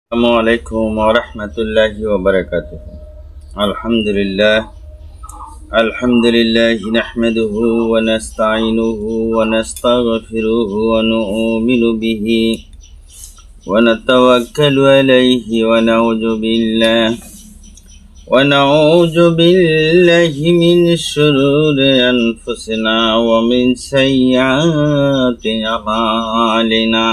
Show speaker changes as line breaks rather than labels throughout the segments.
السلام عليكم ورحمة الله وبركاته. الحمد لله نحمده ونستعينه ونستغفره ونؤمن به ونتوكل عليه ونعوذ بالله من شرور أنفسنا ومن سيئات أعمالنا.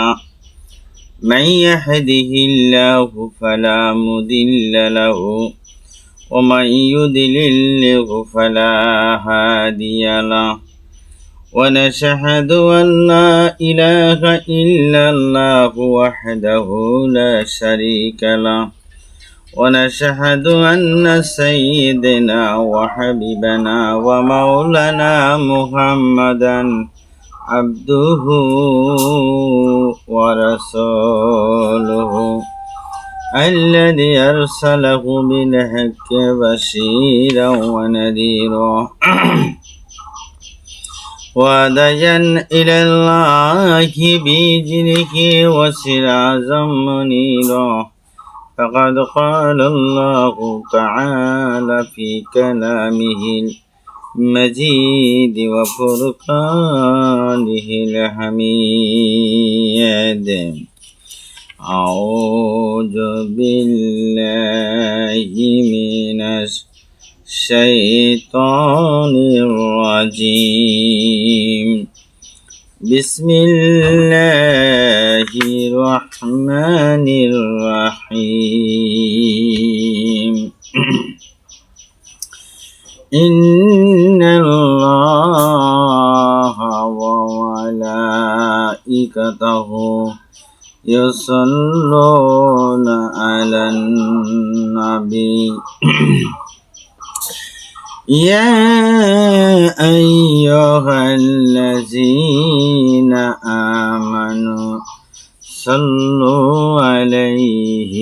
من يهده الله فلا مضل له ومن يضلل فلا هادي له ونشهد أن لا إله إلا الله وحده لا شريك له ونشهد أن سيدنا وحبيبنا ومولانا محمدا عبده ورسوله الذي أرسله بالحق بشيرا ونذيرا وداعيا إلى الله بإذنه وسراجا منيرا. فقد قال الله تعالى في كلامه المجيد وفرقانه الحميد. أعوذ بالله من الشيطان الرجيم. بسم الله الرحمن الرحيم. إن الله وملائكته يصلون على النبي يا أيها الذين آمنوا صلوا عليه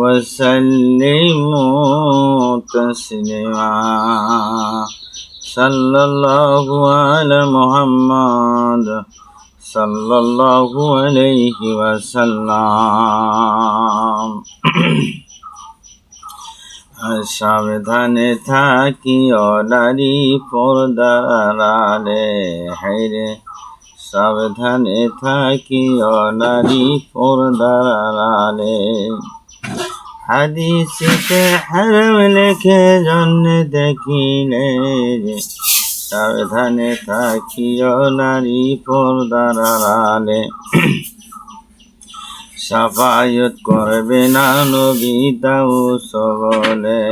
وسلموا تسليما. صلى الله على محمد صلى الله عليه وسلم. সাবধানে থাকিও নারী পর্দার আড়ালে, হায়রে সাবধানে থাকিও নারী পর্দার আড়ালে। হাদিসে হারাম লেখে জন্য দেখিলে, সাবধানে থাকিও নারী পর্দার আড়ালে। সাফায়াত করবে না নবী দাউস বলে,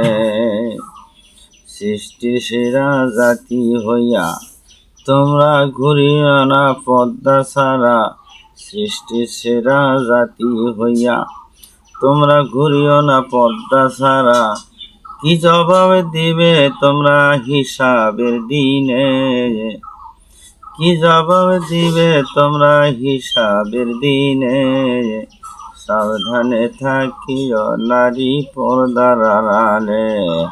সৃষ্টির সেরা জাতি হইয়া তোমরা ঘুরিও না পর্দা ছাড়া। সৃষ্টির সেরা জাতি হইয়া তোমরা ঘুরিও না পর্দা ছাড়া। কি জবাব দিবে তোমরা হিসাবের দিনে? কি জবাব দিবে তোমরা হিসাবের দিনে? সাবধানে থাকিও নারী পর্দার আড়ালে,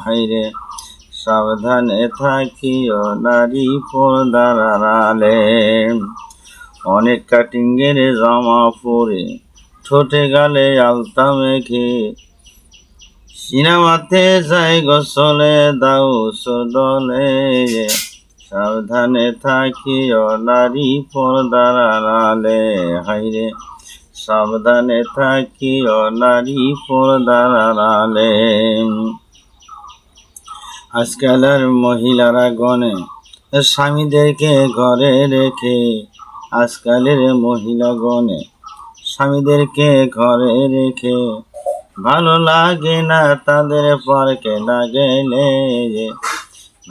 হায়রে সাবধানে থাকিও নারী পর্দার আড়ালে। অনেক কাটিংয়ের জামা পরে, ঠোঁটে গালে আলতা মেখে, সিনেমাতে যায় গোসলে দাউস দলে। সাবধানে থাকিও নারী পর্দার আড়ালে, হায়রে সাবধানে থাকিও নারী পর্দার আড়ালে। আজকালের মহিলারা গণে স্বামীদেরকে ঘরে রেখে, আজকালের মহিলা গণে স্বামীদেরকে ঘরে রেখে। ভালো লাগে না তাদের পার্কে না গেলে,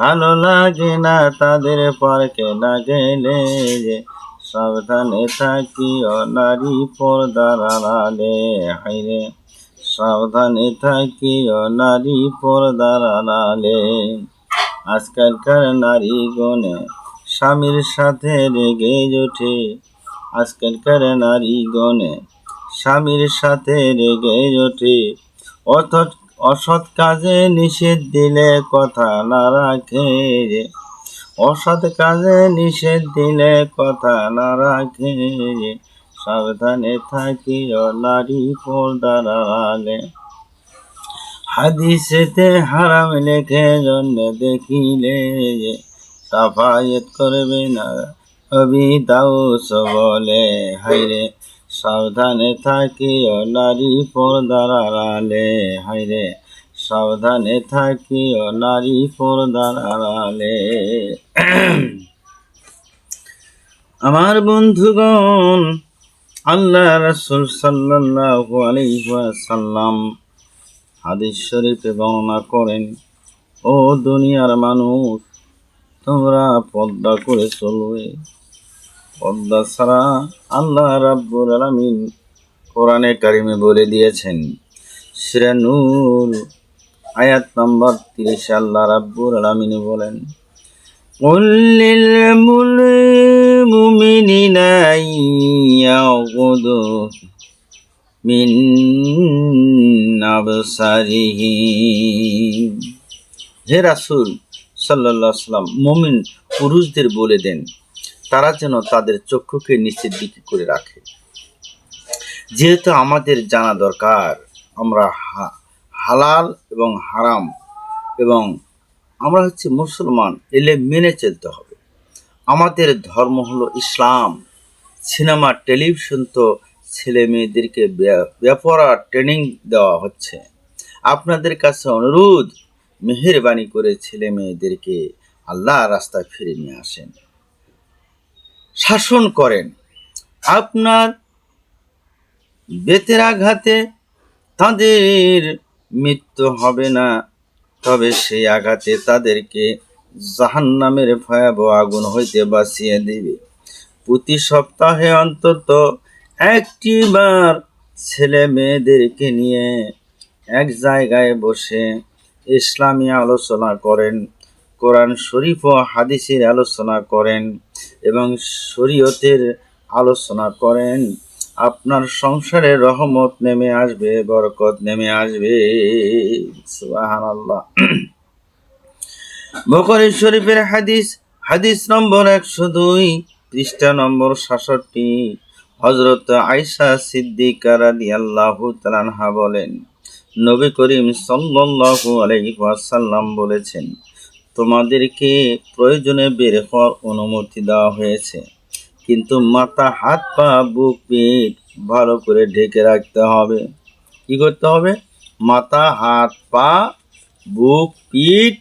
ভালো লাগে না তাদের পার্কে না গেলে। সাবধানে থাকিও নারী পর্দার আড়ালে, হায়রে সাবধানে থাকিও নারী পর্দার আড়ালে। আজকালকার নারী গণে স্বামীর সাথে রেগে ওঠে, আজকালকার নারী গণে স্বামীর সাথে রেগে ওঠে। অসৎ কাজে নিষেধ দিলে কথা না রাখে, অসৎ কাজে নিষেধ দিলে কথা না রাখে। সাবধানে থাকিও নারী পর্দার আড়ালে। হাদিসেতে হারাম লেখে জন্য দেখিলে সাফায়েত করবে না আবি দাউস বলে। হাইরে সাবধানে থাকিও নারী পর্দার আড়ালে। হাইরে সাবধানে থাকিও নারী পর্দার আড়ালে। আমার বন্ধুগণ, আল্লাহ রাসূল সাল্লাল্লাহু আলাইহি ওয়াসাল্লাম হাদিস শরীফে বর্ণনা করেন, ও দুনিয়ার মানুষ, তোমরা পর্দা করে চলবে। পর্দা ছাড়া আল্লাহ রাব্বুল আলামিন কোরআনে কারিমে বলে দিয়েছেন, সূরা নূর আয়াত নম্বর 30, আল্লাহ রাব্বুল আলামিন বলেন, قل للمؤمنين أن يغضوا من أبصارهم। হে রাসূল সাল্লাল্লাহু আলাইহি ওয়াসাল্লাম, মুমিন পুরুষদের বলে দেন তারা যেন তাদের চক্ষুকে নিচের দিকে করে রাখে। যেহেতু আমাদের জানা দরকার আমরা হালাল এবং হারাম, এবং আমরা হচ্ছে মুসলমান, এলে মেনে চলতে হবে। আমাদের ধর্ম হলো ইসলাম। সিনেমা টেলিভিশন তো ছেলে মেয়েদেরকে বেপরোয়া ট্রেনিং দেওয়া হচ্ছে। আপনাদের কাছে অনুরোধ, মেহেরবানি করে ছেলে মেয়েদেরকে আল্লাহ রাস্তায় ফিরে নিয়ে আসেন, শাসন করেন। আপনার বেতের আঘাতে তাদের মৃত্যু হবে না, তবে সেই আঘাতে তাদেরকে জাহান্নামের ভয়াবহ আগুন হইতে বাঁচিয়ে দিবে। প্রতি সপ্তাহে অন্তত একটি বার ছেলে মেয়েদেরকে নিয়ে এক জায়গায় বসে ইসলামী আলোচনা করেন, কোরআন শরীফ ও হাদিসের আলোচনা করেন এবং শরীয়তের আলোচনা করেন। আপনার সংসারে রহমত নেমে আসবে, বরকত নেমে আসবে। সুবহানাল্লাহ। বুখারী শরীফের হাদিস নম্বর 102, পৃষ্ঠা নম্বর 66, হযরত আয়েশা সিদ্দিকা রাদিয়াল্লাহু তাআলা আনহা বলেন, নবী করিম সাল্লাল্লাহু আলাইহি ওয়াসাল্লাম বলেছেন, তোমাদেরকে প্রয়োজনে বের হওয়ার অনুমতি দেওয়া হয়েছে, কিন্তু মাথা, হাত, পা, বুক, পিঠ ভালো করে ঢেকে রাখতে হবে। কি করতে হবে? মাথা, হাত, পা, বুক, পিঠ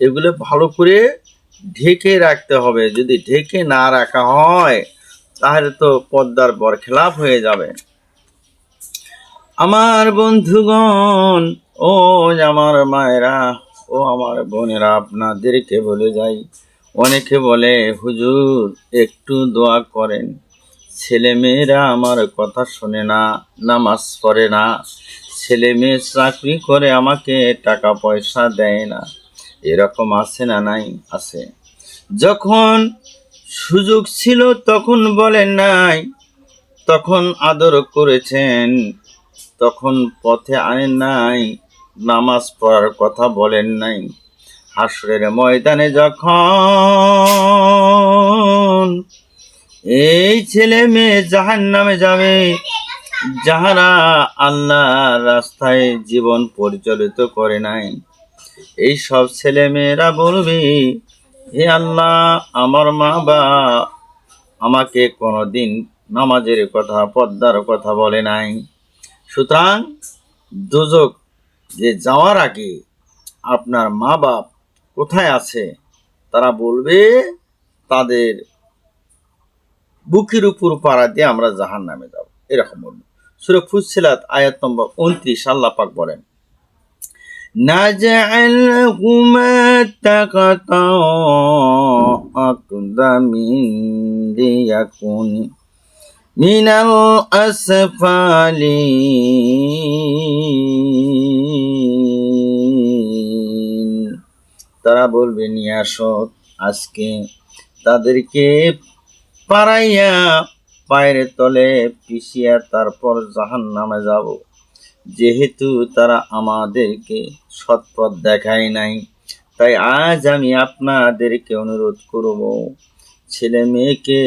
এগুলো ভালো করে ঢেকে রাখতে হবে। যদি ঢেকে না রাখা হয় তাহলে তো পর্দার বরখেলাপ হয়ে যাবে। আমার বন্ধুগণ, ও আমার মায়েরা, ও আমার বোনেরা, আপনাদেরকে বলে যাই, অনেকে বলে হুজুর একটু দোয়া করেন, ছেলে মেয়েরা আমার কথা শোনে না, নামাজ পড়ে না, ছেলে মেয়ে চাকরি করে আমাকে টাকা পয়সা দেয় না। এরকম আছে না নাই? আছে। যখন সুযোগ ছিল তখন বলেন নাই, তখন আদর করেছেন, তখন পথে আনেন নাই, নামাজ পড়ার কথা বলেন নাই। হাসরের ময়দানে যখন এই ছেলে মেয়ে জাহান্নামে যাবে, যাহারা আল্লাহর রাস্তায় জীবন পরিচালিত করে নাই, এই সব ছেলে মেয়েরা বলবে, হে আল্লাহ, আমার মা বাপ আমাকে কোনোদিন নামাজের কথা, পর্দার কথা বলে নাই। সুতরাং দোজখ যে যাওয়ার আগে আপনার মা বাপ কোথায় আছে, তারা বলবে তাদের বুকের উপর পাড়া দিয়ে আমরা জাহান্নামে যাব। এরকম বলবে। সূরা ফুসসিলাত আয়াত নম্বর 29, আল্লাহ পাক বলেন, নাজআলহুমা তাকাতা আকদামিন লিয়াকুন মিনাল আসফালি। তারা বলবে, নিয়ে আসো, আজকে তাদেরকে পাড়াইয়া পায়ের তলে পিষিয়া তারপর জাহান্নামে যাব। যেহেতু তারা আমাদেরকে সৎপথ দেখায় নাই, তাই আজ আমি আপনাদেরকে অনুরোধ করব, ছেলে মেয়েকে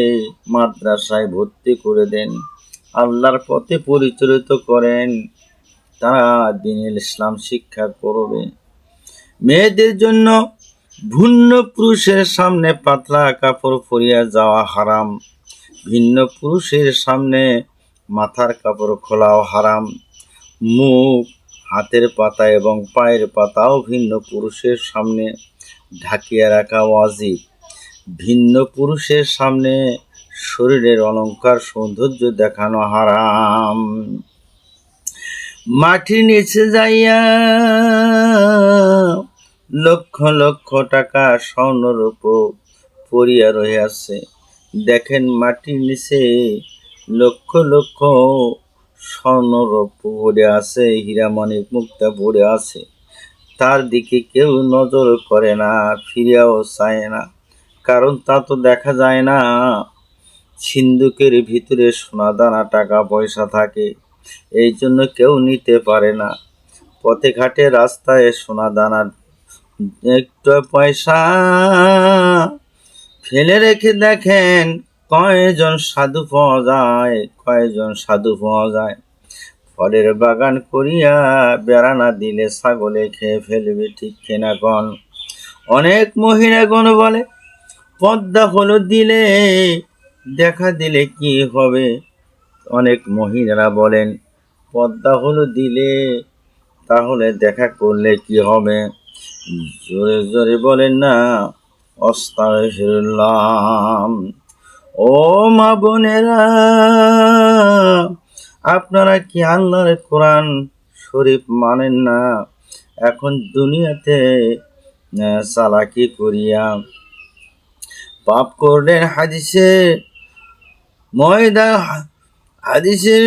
মাদ্রাসায় ভর্তি করে দেন, আল্লাহর পথে পরিচালিত করেন, তারা দ্বীনুল ইসলাম শিক্ষা করবে। মেয়েদের জন্য ভিন্ন পুরুষের সামনে পাতলা কাপড় পরিয়া যাওয়া হারাম, ভিন্ন পুরুষের সামনে মাথার কাপড় খোলাও হারাম। মুখ, হাতের পাতা এবং পায়ের পাতাও ভিন্ন পুরুষের সামনে ঢাকিয়া রাখা ওয়াজিব। ভিন্ন পুরুষের সামনে শরীরের অলংকার সৌন্দর্য দেখানো হারাম। মাটির নিচে যাইয়া লক্ষ লক্ষ টাকা স্বর্ণরূপ পড়িয়া রহিয়াছে, দেখেন মাটির নিচে লক্ষ লক্ষ স্বর্ণরূপ পড়ে আছে, হীরামণি মুক্তা পড়ে আছে, তার দিকে কেউ নজর করে না, ফিরিয়াও চায় না, কারণ তা তো দেখা যায় না। সিন্ধুকের ভিতরে সোনা দানা টাকা পয়সা থাকে, এই জন্য কেউ নিতে পারে না। পথে ঘাটে রাস্তায় সোনা দানা একটু পয়সা ফেলে রেখে দেখেন কয়জন সাধু পাওয়া যায়, কয়জন সাধু পাওয়া যায়। ফলের বাগান করিয়া বেড়া না দিলে ছাগলে খেয়ে ফেলবে, ঠিক কিনা কন? অনেক মহিলাগণ বলে পদ্মা হলো দিলে দেখা দিলে কি হবে? অনেক মহিলারা বলেন পদ্মা হলো দিলে তাহলে দেখা করলে কি হবে? জোরে জোরে বলেন না আস্তাগফিরুল্লাহ। ও মা বোনেরা, আপনারা কি আল্লাহর কোরআন শরীফ মানেন না? এখন দুনিয়াতে চালাকি করিয়া পাপ করলেন। হাদিসের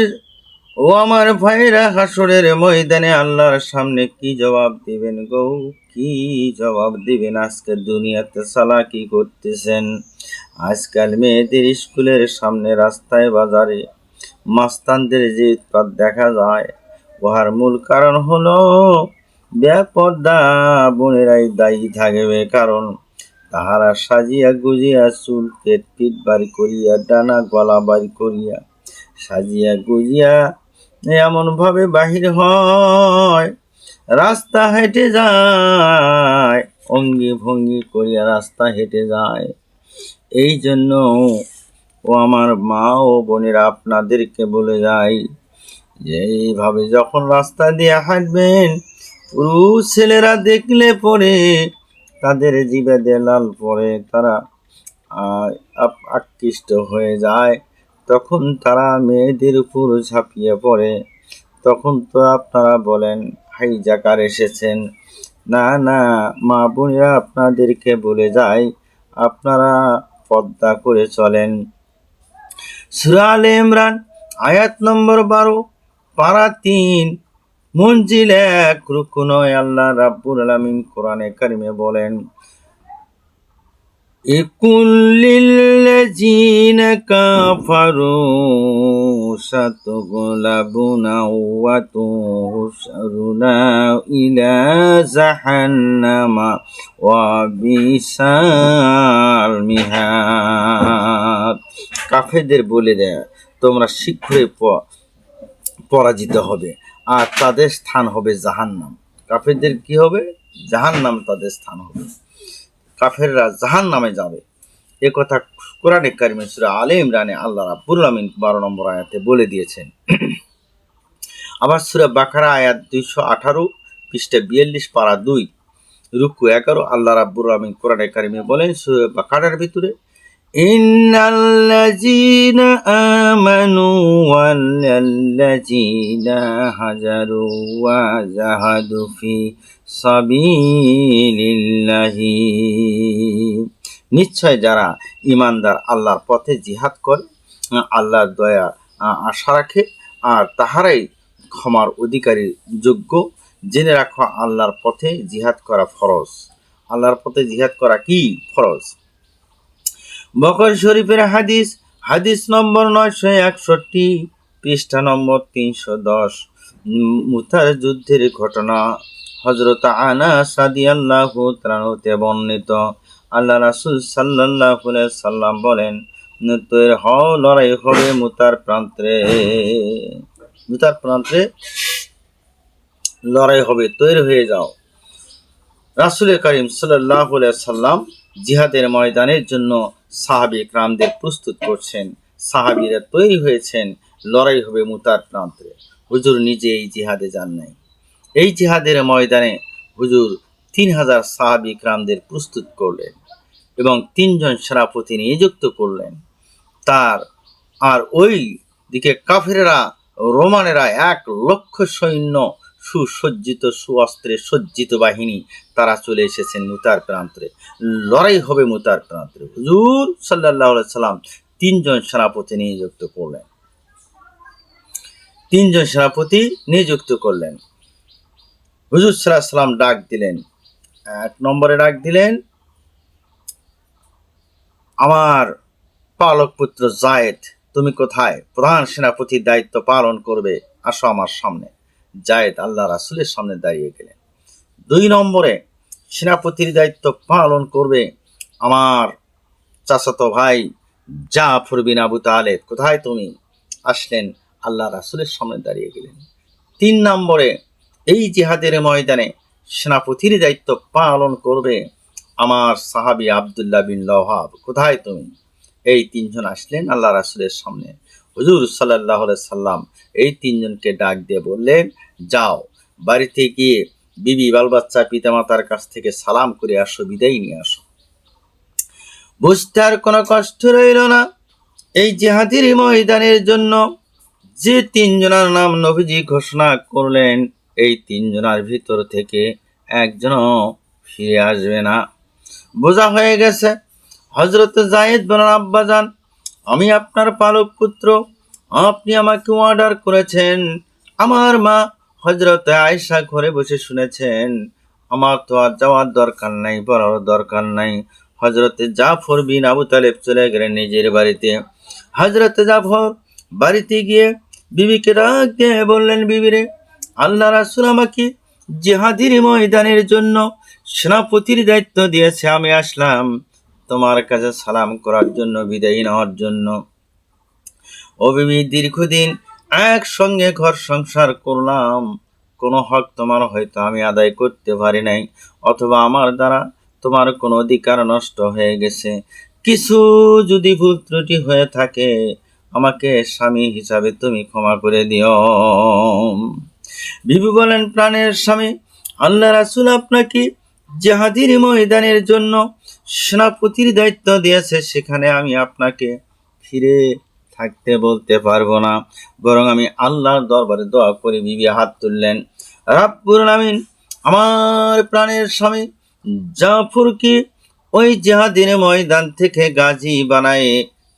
ও আমার ভাইরা, হাসরের ময়দানে আল্লাহর সামনে কি জবাব দিবেন গো? কি জবাব দিবেন? আজকে দুনিয়াতে চালাকি করতেছেন। আজকাল মেয়েদের স্কুলের সামনে, রাস্তায়, বাজারে মাস্তানদের যে উৎপাত দেখা যায়, উহার মূল কারণ হলো বেপর্দা বোনেরাই দায়ী থাকবে। কারণ তাহারা সাজিয়া গুজিয়া চুল কেট পিট বাড়ি করিয়া, ডানা গলা বাড়ি করিয়া, সাজিয়া গুজিয়া এমন ভাবে বাহির হয়, রাস্তা হেঁটে যায়, অঙ্গি ভঙ্গি করিয়া রাস্তা হেঁটে যায়। এই জন্য ও আমার মা ও বোনেরা, আপনাদেরকে বলে যাই যে এইভাবে যখন রাস্তা দিয়ে হাঁটবেন, পুরুষ ছেলেরা দেখলে পরে তাদের জিভে দিয়ে লাল পড়ে, তারা আকৃষ্ট হয়ে যায়, তখন তারা মেয়েদের উপর ঝাঁপিয়ে পড়ে। তখন তো আপনারা বলেন হাইজাকার এসেছেন। না না মা বোনেরা, আপনাদেরকে বলে যাই, আপনারা পর্দা করে চলেন। সূরা আলে ইমরান আয়াত নম্বর 12, পারা 3, মঞ্জিল 1, রুকু 9। আল্লাহ রাব্বুল আলামিন কোরআনে কারিমে বলেন, ইকুল্লিল্লাযীনা কাফারু সাতুগলাবুনা ওয়া তুহশারুনা ইলা জাহান্নামা ওয়া বিসাল মিহাদ। কাফেরদের বলে দেয় তোমরা শীঘ্রই পরাজিত হবে, আর তাদের স্থান হবে জাহান্নাম। কাফেরদের কি হবে? জাহান্নাম তাদের স্থান হবে, কাফেররা জাহান্নামে যাবে। এ কথা কোরআনে কারিমে সূরা আলে ইমরানে আল্লাহ রাব্বুল আলামিন 12 নম্বর আয়াতে বলে দিয়েছেন। আবার সূরা বাকারা আয়াত 218, পৃষ্ঠা 42, পারা 2, রুকু 11, আল্লাহ রাব্বুল আলামিন কোরআনে কারিমে বলেন সূরা বাকারার ভিতরে, ইন্নাল্লাযীনা আমানু ওয়াল্লাযীনা হাজারু ওয়া জাহাদু ফি সাবিলিল্লাহি। নিশ্চয় যারা ঈমানদার আল্লাহর পথে জিহাদ করে, আল্লাহর দয়া আশা রাখে, আর তাহারাই ক্ষমার অধিকারী যোগ্য। জেনে রাখো আল্লাহর পথে জিহাদ করা ফরজ। আল্লাহর পথে জিহাদ করা কি? ফরজ। বকর শরীফের হাদিস নম্বর 961, পৃষ্ঠা নম্বর 310, মুতার যুদ্ধের ঘটনা। হযরত আনাস রাদিয়াল্লাহু তাআলা হতে বর্ণিত, আল্লাহ রাসূল সাল্লাল্লাহু আলাইহি সাল্লাম বলেন, তৈরি হও, লড়াই হবে মুতার প্রান্তে। মুতার প্রান্তে লড়াই হবে, তৈরি হয়ে যাও। রাসূল করিম সাল্লাল্লাহু আলাইহি সাল্লাম জিহাদের ময়দানের জন্য সাহাবী کرامদের প্রস্তুত করছেন। সাহাবীরা তৈরি হয়েছেন, লড়াই হবে মুতার প্রান্তে। হুজুর নিজে এই জিহাদে যান নাই। এই জিহাদের ময়দানে হুজুর 3000 সাহাবী کرامদের প্রস্তুত করলেন এবং 3 জন সেনাপতি নিযুক্ত করলেন। আর ওই দিকে কাফেরেরা, রোমানেরা 1 লক্ষ সৈন্য, সুসজ্জিত, সুঅস্ত্রে সজ্জিত বাহিনী, তারা চলে এসেছেন মুতার প্রান্তে। লড়াই হবে মুতার প্রান্তে। হুজুর সাল্লাল্লাহু আলাইহি সাল্লাম 3 জন সেনাপতি নিযুক্ত করলেন। 3 জন সেনাপতি নিযুক্ত করলেন। হুজুর সাল্লাল্লাহু আলাইহি সাল্লাম ডাক দিলেন। 1 নম্বরে ডাক দিলেন, আমার পালক পুত্র জায়েদ, তুমি কোথায়? প্রধান সেনাপতির দায়িত্ব পালন করবে, আসো আমার সামনে। জায়েদ আল্লাহ রাসূলের সামনে দাঁড়িয়ে গেলেন। 2 নম্বরে সেনাপতির দায়িত্ব পালন করবে আমার চাচাতো ভাই জাফর বিন আবু তালেব, কোথায় তুমি? আসলেন, আল্লাহ রাসূলের সামনে দাঁড়িয়ে গেলেন। 3 নম্বরে এই জিহাদের ময়দানে সেনাপতির দায়িত্ব পালন করবে আমার সাহাবী আব্দুল্লাহ বিন রওয়াহা, কোথায় তুমি? এই 3 জন আসলেন আল্লাহ রাসূলের সামনে। হুজুর সাল্লাল্লাহু আলাইহি সাল্লাম এই 3 জনকে ডাক দিয়ে বললেন, যাও বাড়িতে গিয়ে বিবি, বাল বাচ্চা, পিতামাতার কাছ থেকে সালাম করে আসো, বিদায় নিয়ে আসো। বুঝতে আর কোনো কষ্ট রইল না। এই জিহাদের ময়দানের জন্য যে 3 জনের নাম নবীজি ঘোষণা করলেন, এই 3 জনের ভিতর থেকে একজনও ফিরে আসবে না। বোঝা হয়ে গেছে। হযরত যায়েদ বলেন, আব্বাজান, আমি আপনার পালক পুত্র, আপনি আমাকে অর্ডার করেছেন। আমার মা হযরত আয়েশা ঘরে বসে শুনেছেন। আমার তো আর যাওয়ার দরকার নাই, বলার দরকার নাই। হযরত জাফর বিন আবু তালেব চলে গেলেন নিজের বাড়িতে। হযরত জাফর বাড়িতে গিয়ে বিবিকে ডাক দিয়ে বললেন, বিবিরে, আল্লাহ রাসূল আমাকে জিহাদের ময়দানের জন্য সেনাপতির দায়িত্ব দিয়েছে, আমি আসলাম তোমার কাছে সালাম করার জন্য, বিদায় নেওয়ার জন্য। ও বিবি, দীর্ঘদিন একসঙ্গে ঘর সংসার করলাম, কোনো হক তোমার হয়তো আমি আদায় করতে পারি নাই, অথবা আমার দ্বারা তোমার কোনো অধিকার নষ্ট হয়ে গেছে। কিছু যদি ভুল ত্রুটি হয়ে থাকে, আমাকে স্বামী হিসাবে তুমি ক্ষমা করে দিও। বিবি বলেন, প্রাণের স্বামী, আল্লাহ রাসূল আপনাকে জিহাদের ময়দানের জন্য সেনাপতির দায়িত্ব দিয়েছে, সেখানে আমি আপনাকে ফিরে থাকতে বলতে পারবো না, বরং আমি আল্লাহর দরবারে দোয়া করে। বিবি হাত তুললেন, রাব্বুল আলামিন আমার প্রাণের স্বামী জাফরকে ওই জিহাদের ময়দান থেকে গাজী বানায়ে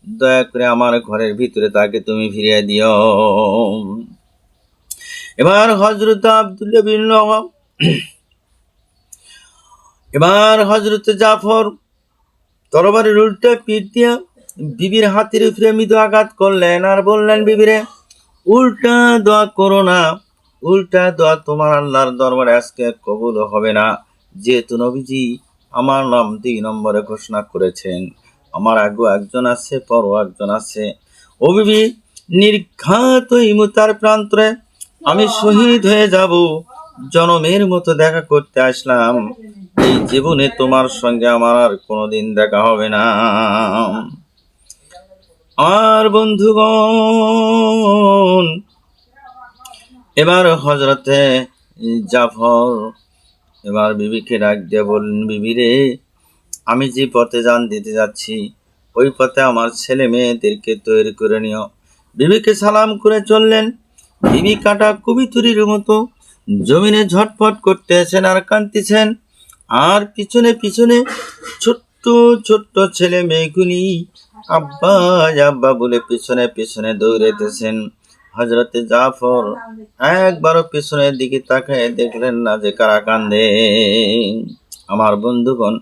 দয়া করে আমার ঘরের ভিতরে তাকে তুমি ফিরিয়ে দিও। এবার হযরত আব্দুল্লাহ বিন রওয়াহা, এবার হযরত জাফর তরবারির উল্টা পিঠ দিয়া বিবির হাতের উপরে মৃদু আঘাত করলেন আর বললেন, বিবিরে, উল্টা দোয়া করো না, উল্টা দোয়া তোমার আল্লাহর দরবারে আজকে কবুল হবে না, যেহেতু নবীজি আমার নাম 2 নম্বরে ঘোষণা করেছেন। আমার আগেও একজন আছে, পরও একজন আছে। ও বিবি, নির্ঘাত ওই মুতার প্রান্তরে আমি শহীদ হয়ে যাব। জনমের মতো দেখা করতে আসলাম, এই জীবনে তোমার সঙ্গে আমার আর কোনোদিন দেখা হবে না। আর বন্ধুগণ, এবার হযরতে জাফর এবার বিবিকে ডাক দিয়ে বললেন, বিবিরে, আমি যে পথে জান দিতে যাচ্ছি, ওই পথে আমার ছেলে মেয়েদেরকে তৈরি করে নিও। বিবিকে সালাম করে চললেন। বিবি কাটা কবিতুরির মতো জমিনে ঝটপট করতেছেন আর কাঁদতেছেন, আর পিছনে পিছনে ছোট্ট ছোট্ট ছেলে মেয়েগুলি আব্বা আব্বা বলে পিছনে পিছনে দৌড়াইতেছেন। হযরতে জাফর একবারও পিছনের দিকে তাকায় দেখলেন না যে কারা কান্দে। আমার বন্ধুগণ,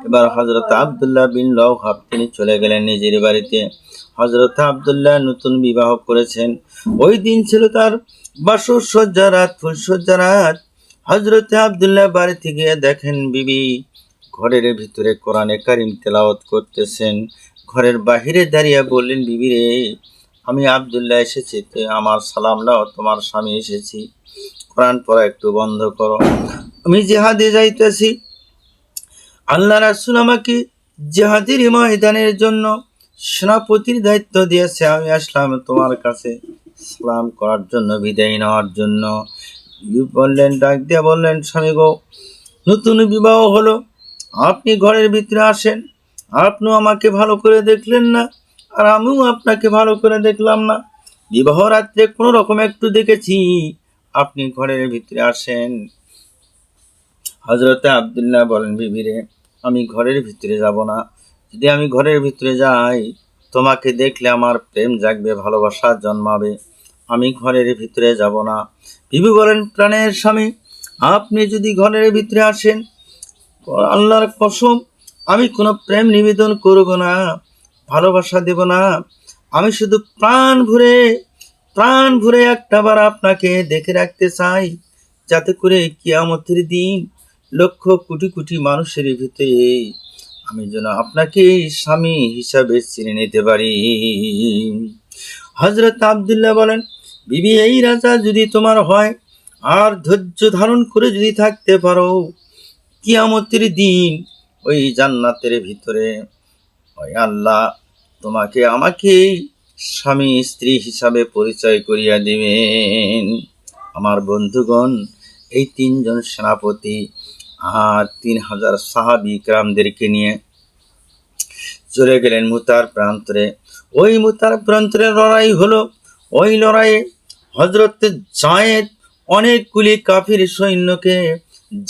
এবার হযরত আব্দুল্লাহ বিন রওয়াহা তিনি চলে গেলেন নিজের বাড়িতে। হযরত আব্দুল্লাহ নতুন বিবাহ করেছেন। ওই দিন ছিল তার বাসর সজ্জা রাত, ফুলসজ্জা রাত। হযরতে আব্দুল্লাহ বাড়িতে গিয়ে দেখেন বিবি ঘরের ভিতরে কোরআনে কারীম তেলাওয়াত করতেছেন। ঘরের বাহিরে দাঁড়িয়ে বললেন, বিবি রে, আমি আব্দুল্লাহ এসেছি, আমার সালাম দাও, তোমার স্বামী এসেছি, কোরআন পড়া একটু বন্ধ করো, আমি জিহাদে যাইতেছি। আল্লাহ রাসূল আমাকে জিহাদের ময়দানের জন্য সেনাপতির দায়িত্ব দিয়েছে, আমি আসলাম তোমার কাছে সালাম করার জন্য, বিদায় নেওয়ার জন্য। বললেন, ডাক দিয়ে বললেন, স্বামী গো, নতুন বিবাহ হলো, আপনি ঘরের ভিতরে আসেন, আপনিও আমাকে ভালো করে দেখলেন না, আর আমিও আপনাকে ভালো করে দেখলাম না। বিবাহ রাত্রে কোনো রকম একটু দেখেছি, আপনি ঘরের ভিতরে আসেন। হযরতে আব্দুল্লাহ বলেন, বিবি রে, আমি ঘরের ভিতরে যাব না। যদি আমি ঘরের ভিতরে যাই, তোমাকে দেখলে আমার প্রেম জাগবে, ভালোবাসা জন্মাবে, আমি ঘরের ভিতরে যাব না। বিবি বলেন, প্রাণের স্বামী, আপনি যদি ঘরের ভিতরে আসেন, আল্লাহর কসম, আমি কোনো প্রেম নিবেদন করব না, ভালোবাসা দেব না, আমি শুধু প্রাণ ভরে একটাবার আপনাকে দেখে রাখতে চাই, যাতে করে কিয়ামতের দিন লক্ষ কোটি কোটি মানুষের ভিতরে আমি যেন আপনাকে স্বামী হিসাবে চিনে নিতে পারি। হযরত আব্দুল্লাহ বলেন, বিবি, এই রাজা যদি তোমার হয়, আর ধৈর্য ধারণ করে যদি থাকতে পারো, কিয়ামতের দিন ওই জান্নাতের ভিতরে ওই আল্লাহ তোমাকে আমাকে স্বামী স্ত্রী হিসাবে পরিচয় করিয়া দিবেন। আমার বন্ধুগণ, এই 3 জন সেনাপতি আর 3000 সাহাবী কিরামদেরকে নিয়ে চলে গেলেন মুতার প্রান্তরে। ওই মুতার প্রান্তরে লড়াই হলো। ওই লড়াইয়ে হযরত যায়েদ অনেকগুলি কাফির সৈন্যকে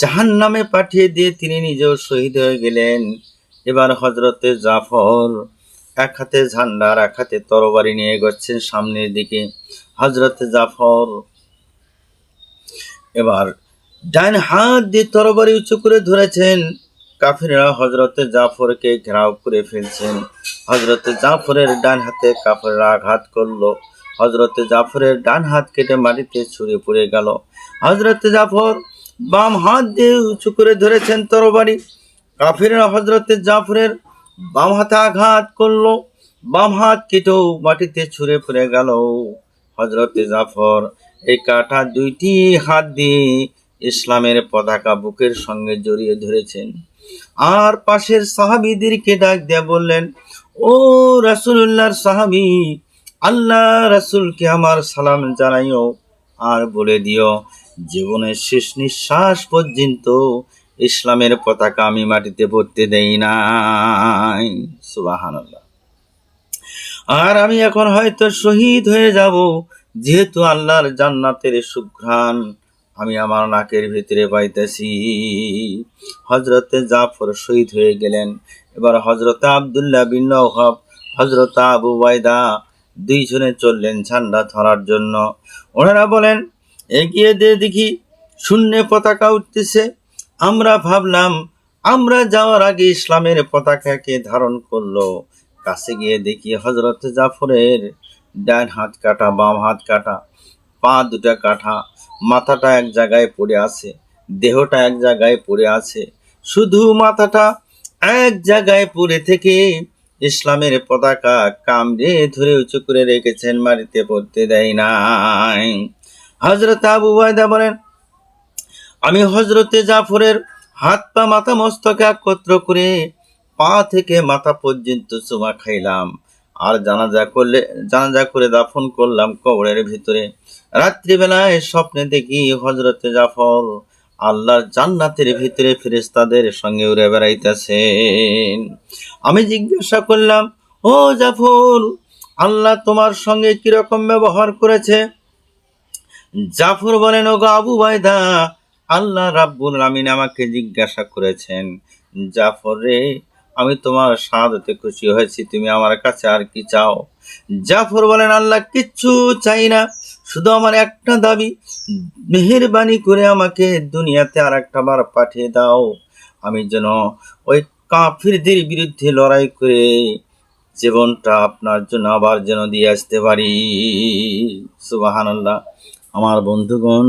জাহান্নামে পাঠিয়ে দিয়ে তিনি নিজেও শহীদ হয়ে গেলেন। এবার হযরতে জাফর এক হাতে ঝান্ডা আর এক হাতে তরবারি নিয়ে এগোচ্ছেন সামনের দিকে। হযরতে জাফর এবার ডান হাত দিয়ে তরবারি উঁচু করে ধরেছেন। কাফিররা হযরতে জাফরকে ঘেরাও করে ফেলছেন। হযরতে জাফরের ডান হাতে কাফিররা আঘাত করলো। হযরতে জাফরের ডান হাত কেটে মাটিতে ছুঁড়ে পড়ে গেল। হযরতে জাফর বাম হাত দিয়ে উঁচু করে ধরেছেন তরবারি। কাফিররা হযরতে জাফরের বাম হাতে আঘাত করলো, বাম হাত কেটেও মাটিতে ছুঁড়ে পড়ে গেল। হযরতে জাফর এই কাটা 2টি হাত দিয়ে ইসলামের পতাকা বুকের সঙ্গে জড়িয়ে ধরেছেন, আর পাশের সাহাবীদেরকে ডাক দিয়ে বললেন, ও রাসূলুল্লাহর সাহাবী, আল্লাহ রাসূলকে আমার সালাম জানাইও, আর বলে দিও, জীবনের শেষ নিঃশ্বাস পর্যন্ত ইসলামের পতাকা আমি মাটিতে পড়তে দেই নাই। সুবহানাল্লাহ। আর আমি এখন হয়তো শহীদ হয়ে যাব, যেহেতু আল্লাহর জান্নাতের সুঘ্রাণ আমি আমার নাকের ভিতরে পাইতেছি। হযরতে জাফর শহীদ হয়ে গেলেন। এবার হযরতে আব্দুল্লাহ বিন ওহাব, হযরতে আবু উবাইদা 2 জনে চললেন ঝান্ডা ধরার জন্য। ওনারা বলেন, এগিয়ে দিয়ে দেখি শূন্যে পতাকা উঠতেছে। আমরা ভাবলাম আমরা যাওয়ার আগে ইসলামের পতাকাকে ধারণ করলো। কাছে গিয়ে দেখি হযরতে জাফরের ডান হাত কাটা, বাম হাত কাটা, পা 2টা কাটা, মাথাটা এক জায়গায় পড়ে আছে, দেহটা এক জায়গায় পড়ে আছে, শুধু মাথাটা এক জায়গায় পড়ে থেকে ইসলামের পতাকা কামড়ে ধরে উঁচু করে রেখেছেন, মাটিতে পড়তে দেয় নাই। হযরত আবু উবাইদা বলেন, আমি হযরতে জাফরের হাত পা মাথা মস্তক একত্র করে পা থেকে মাথা পর্যন্ত চুমা খাইলাম, আর জানাজা করে দাফন করলাম কবরের ভিতরে। রাত্রিবেলায় স্বপ্নে দেখি হযরতে জাফর আল্লাহর জান্নাতের ভিতরে ফেরেশতাদের সঙ্গে উড়ে বেড়াইতেছেন। আমি জিজ্ঞাসা করলাম, ও জাফর, আল্লাহ তোমার সঙ্গে কিরকম ব্যবহার করেছে? জাফর বলেন, ওগো আবু উবাইদা, আল্লাহ রাব্বুল আমিন আমাকে জিজ্ঞাসা করেছেন, জাফর রে, আমি তোমার শাহাদাতে খুশি হয়েছি, তুমি আমার কাছে আর কি চাও? জাফর বলেন, আল্লাহ কিচ্ছু চাই না, শুধু আমার একটা দাবি, মেহেরবানি করে আমাকে দুনিয়াতে আর একটা বার পাঠিয়ে দাও, আমি যেন ওই কাফিরদের বিরুদ্ধে লড়াই করে জীবনটা আপনার জন্য আবার যেন দিয়ে আসতে পারি। সুবহানাল্লাহ। আমার বন্ধুগণ,